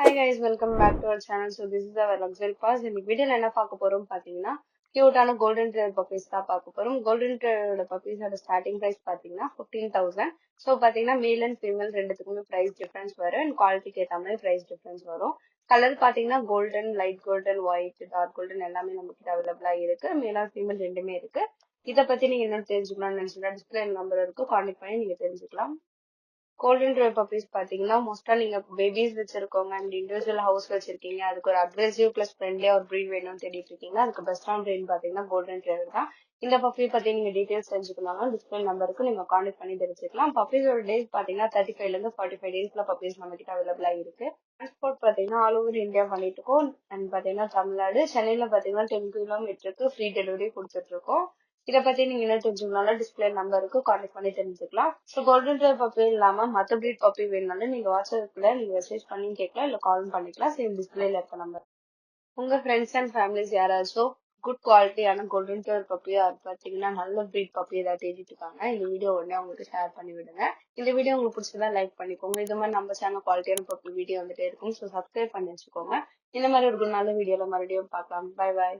Hi guys, welcome back to our channel. So this is our luxury pass. In the video என்ன பார்க்க போறோம் பாத்தீங்கன்னா கியூட்டான golden driver puppies தான் பார்க்க போறோம். கோல்டன் ட்ரைவரோட பப்பீஸோட ஸ்டார்டிங் பிரைஸ் பாத்தீங்கன்னா 15,000. ஸோ பாத்தீங்கன்னா மேல் அண்ட் ஃபீமேல் ரெண்டுத்துக்குமே பிரைஸ் டிஃபரன்ஸ் வரும் அண்ட் குவாலிட்டிக்கு ஏற்ற மாதிரி பிரைஸ் டிஃபரன்ஸ் வரும். கலர் பாத்தீங்கன்னா golden, light golden, white, dark golden எல்லாமே நம்ம கிட்ட அவைலபிளா இருக்கு. மேல் அண்ட் ஃபீமேல் ரெண்டுமே இருக்கு. இதை பத்தி நீங்க என்ன தெரிஞ்சுக்கணும்னு நினைச்சீங்கன்னா டிஸ்பிளே நம்பர் இருக்கு, கான்டாக்ட் பண்ணி நீங்க தெரிஞ்சுக்கலாம். கோல்டன் ட்ரைவ் பப்பீஸ் பாத்தீங்கன்னா மோஸ்டா நீங்க பேபிஸ் வச்சிருக்கோங்க அண்ட் இண்டிவிஜுவல் ஹவுஸ் வச்சிருக்கீங்க, அதுக்கு ஒரு அக்ரெசிவ் பிளஸ் ஃப்ரெண்ட்லியா ஒரு ப்ரீட் வேணும்னு தேடிட்டு இருக்கீங்க, அதுக்கு பெஸ்டான ப்ரீட் பாத்தீங்கன்னா கோல்டன் ட்ரைவர் தான். இந்த பப்பி பத்தி நீங்க டீடைல்ஸ் தெரிஞ்சுக்கணும் டிஸ்பிளே நம்பருக்கு நீங்க கான்டாக்ட் பண்ணி தெரிஞ்சுக்கலாம். பப்பீஸோட டேஸ் பாத்தீங்கன்னா 35ல இருந்து 45 டேஸ்ல பப்பீஸ் நம்ம கிட்ட அவைலபிளா இருக்கு. டிரான்ஸ்போர்ட் பாத்தீங்கன்னா ஆல் ஓவர் இந்தியா பண்ணிட்டு இருக்கோம் அண்ட் பாத்தீங்கன்னா தமிழ்நாடு சென்னையில பாத்தீங்கன்னா 10 கிலோமீட்டருக்கு ஃப்ரீ டெலிவரி கொடுத்துட்டு இருக்கோம். இதை பத்தி நீங்க என்ன தெரிஞ்சுக்கணும்னாலும் டிஸ்பிளே நம்பருக்கு கான்டாக்ட் பண்ணி தெரிஞ்சுக்கலாம். ஸோ கோல்டன் ட்ரைவ் பப்பி இல்லாம மத்த பிரீட் பப்பி வேணும்னாலும் நீங்க வாட்ஸ்அப்ல நீங்க மெசேஜ் பண்ணி கேட்கலாம், இல்ல கால் பண்ணிக்கலாம். சேம் டிஸ்பிளேல இருக்க நம்பர். உங்க ஃப்ரெண்ட்ஸ் அண்ட் ஃபேமிலிஸ் யாராச்சும் குட் குவாலிட்டியான கோல்டன் ட்ரைவ் பப்பியா பாத்தீங்கன்னா நல்ல பிரீட் பப்பி ஏதாவது தேடிட்டு இருக்காங்க, இந்த வீடியோ உடனே உங்களுக்கு ஷேர் பண்ணி விடுங்க. இந்த வீடியோ உங்களுக்கு பிடிச்சதா லைக் பண்ணிக்கோங்க. இது மாதிரி நம்ம சேனல் குவாலிட்டியான பப்பி வீடியோ வந்துட்டே இருக்கும். ஸோ சப்ஸ்கிரைப் பண்ணி வச்சுக்கோங்க. இந்த மாதிரி ஒரு நல்ல வீடியோல மறுபடியும் பார்க்கலாம். Bye bye.